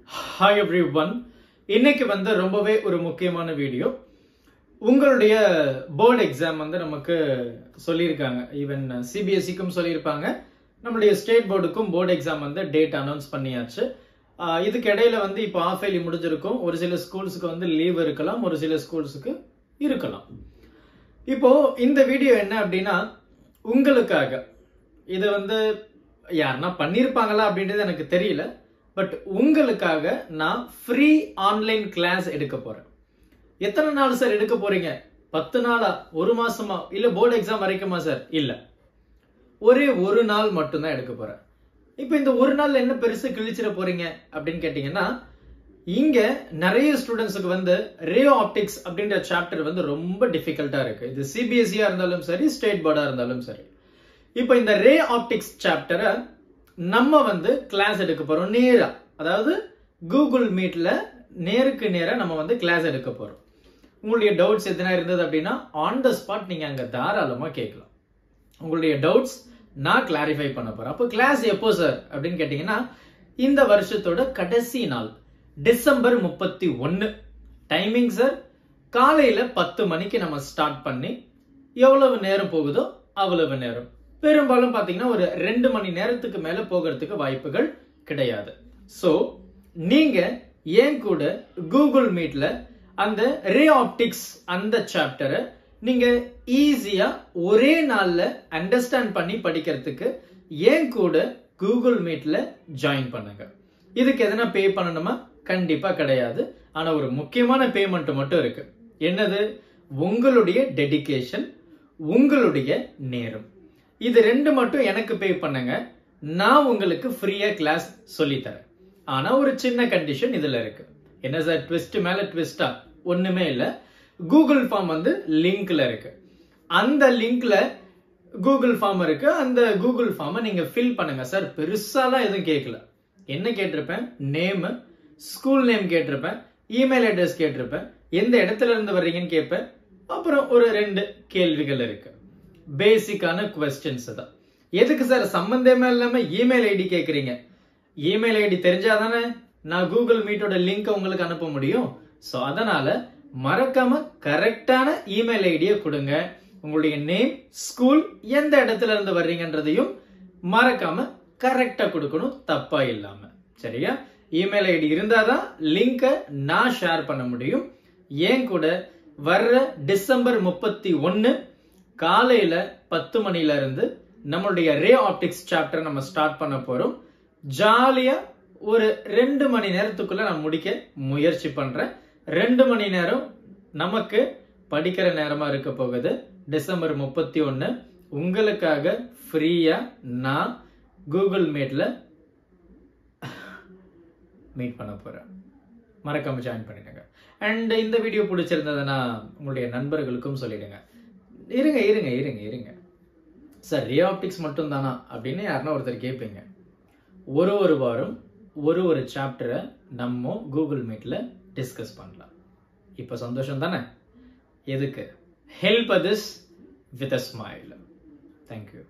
Hi everyone. இன்னைக்கு வந்து ரொம்பவே ஒரு முக்கியமான வீடியோ. உங்களுடைய போர்டு எக்ஸாம் வந்து நமக்கு சொல்லியிருக்காங்க. ஈவன் சிபிஎஸ்சிக்கும் சொல்லியிருப்பாங்க. நம்மளுடைய ஸ்டேட் போர்டுக்கும் போர்டு எக்ஸாம் வந்து டேட் அனௌன்ஸ் பண்ணியாச்சு. இதுக்கு இடையில வந்து இப்போ ஆஃப் இயர்லி முடிஞ்சிருக்கும். ஒரு சில ஸ்கூல்ஸுக்கு வந்து லீவ் இருக்கலாம், ஒரு சில ஸ்கூல்ஸுக்கு இருக்கலாம். இப்போ இந்த வீடியோ என்ன அப்படின்னா உங்களுக்காக, இது வந்து யாருன்னா பண்ணியிருப்பாங்களா அப்படின்றது எனக்கு தெரியல. பட் உங்களுக்காக நான் ஃப்ரீ ஆன்லைன் கிளாஸ் எடுக்க போறேன். எத்தனை நாள் சார் எடுக்க போறீங்க? 10 நாளா, ஒரு மாசமா, இல்ல போர்டு எக்ஸாம் வரைக்குமா சார்? இல்ல, ஒரே ஒரு நாள் மட்டும்தான் எடுக்க போறேன். இப்ப இந்த ஒரு நாள் என்ன பெருசு கிழிச்சிட போறீங்க அப்படின்னு கேட்டீங்கன்னா, இங்க நிறைய ஸ்டூடெண்ட்ஸுக்கு வந்து ரே ஆப்டிக்ஸ் அப்படின்ற சாப்டர் வந்து ரொம்ப டிஃபிகல்ட்டா இருக்கு. இது சிபிஎஸ்சியா இருந்தாலும் சரி, ஸ்டேட் போர்டா இருந்தாலும் சரி. இப்ப இந்த ரே ஆப்டிக்ஸ் சாப்டரை நம்ம வந்து கிளாஸ் எடுக்க போறோம் நேரா, அதாவது கூகுள் மீட்ல நேருக்கு நேரா நம்ம வந்து கிளாஸ் எடுக்க போறோம். உங்களுடைய டவுட்ஸ் எதனா இருந்தது அப்படின்னா ஆன் த ஸ்பாட் நீங்க அங்க தாராளமா கேட்கலாம். உங்களுடைய டவுட்ஸ் நான் கிளாரிஃபை பண்ண போறேன். அப்போ கிளாஸ் எப்போ சார் அப்படின்னு கேட்டீங்கன்னா, இந்த வருஷத்தோட கடைசி நாள் டிசம்பர் 31. டைமிங் சார் காலையில 10 மணிக்கு நம்ம ஸ்டார்ட் பண்ணி எவ்வளவு நேரம் போகுதோ அவ்வளவு நேரம். பெரும்பாலும் பாத்தீங்கன்னா ஒரு 2 மணி நேரத்துக்கு மேல போகிறதுக்கு வாய்ப்புகள் கிடையாது. சோ நீங்க ஏன் கூட கூகுள் மீட்ல அந்த ரே ஆப்டிக்ஸ் அந்த சாப்டரை நீங்க ஈஸியா ஒரே நாள்ல அண்டர்ஸ்டாண்ட் பண்ணி படிக்கிறதுக்கு ஏன் கூட கூகுள் மீட்ல ஜாயின் பண்ணுங்க. இதுக்கு எதனா பே பண்ணணுமா? கண்டிப்பா கிடையாது. ஆனா ஒரு முக்கியமான பேமெண்ட் மட்டும் இருக்கு. என்னது? உங்களுடைய டெடிகேஷன், உங்களுடைய நேரம். இது ரெண்டு மட்டும் எனக்கு பே பண்ணுங்க, நான் உங்களுக்கு ஃப்ரீயா கிளாஸ் சொல்லி தரேன். ஆனா ஒரு சின்ன கண்டிஷன் இதுல இருக்கு. என்ன சார்? ட்விஸ்ட் மேல ட்விஸ்டா? ஒண்ணுமே இல்ல. கூகுள் ஃபார்ம் வந்து லிங்க்ல இருக்கு. அந்த லிங்க்ல கூகுள் ஃபார்ம் இருக்கு. அந்த கூகுள் ஃபார்மை நீங்க ஃபில் பண்ணுங்க சார். பெருசாலாம் எதுவும் கேட்கல. என்ன கேட்டிருப்பேன்? நேம், ஸ்கூல் நேம் கேட்டிருப்பேன், இமெயில் அட்ரஸ் கேட்டிருப்பேன், எந்த இடத்துல இருந்து வர்றீங்கன்னு கேட்பேன். அப்புறம் ஒரு 2 கேள்விகள் இருக்கு. பேசிக்கான क्वेश्चंस தான். எதுக்கு சார் சம்பந்தமே இல்லாம இமெயில் ஐடி கேக்குறீங்க? இமெயில் ஐடி தெரிஞ்சாதானே நான் கூகுள் மீட்டோட லிங்க் உங்களுக்கு அனுப்ப முடியும். சோ அதனால மறக்காம கரெக்டான இமெயில் ஐடியை கொடுங்க. உங்களுடைய நேம், ஸ்கூல், எந்த இடத்துல இருந்து வர்றீங்கன்றதையும் மறக்காம கரெக்டா கொடுக்கணும், தப்பா இல்லாம. சரியா? இமெயில் ஐடி இருந்தாதான் லிங்கை நான் ஷேர் பண்ண முடியும். ஏன் கூட வர்ற டிசம்பர் 31 காலையில 10 மணில இருந்து நம்மளுடைய ரே ஆப்டிக்ஸ் சாப்டர் நம்ம ஸ்டார்ட் பண்ண போறோம். ஜாலியா ஒரு 2 மணி நேரத்துக்குள்ள நான் முடிக்க முயற்சி பண்றேன். 2 மணி நேரம் நமக்கு படிக்கிற நேரமா இருக்க போகுது. டிசம்பர் 31 உங்களுக்காக ஃப்ரீயா நான் கூகுள் மீட்ல மீட் பண்ண போறேன். மறக்காம ஜாயின் பண்ணிடுங்க. அண்ட் இந்த வீடியோ பிடிச்சிருந்ததுன்னா உங்களுடைய நண்பர்களுக்கும் சொல்லிடுங்க. இருங்க சார், ரே ஆப்டிக்ஸ் மட்டும் தானா அப்படின்னு யாருன்னா ஒருத்தர் கேட்பீங்க. ஒரு வாரம் ஒரு சாப்டரை நம்ம கூகுள் மீட்ல டிஸ்கஸ் பண்ணலாம். இப்ப சந்தோஷம் தானே? எதுக்கு? Help others with a smile. Thank you.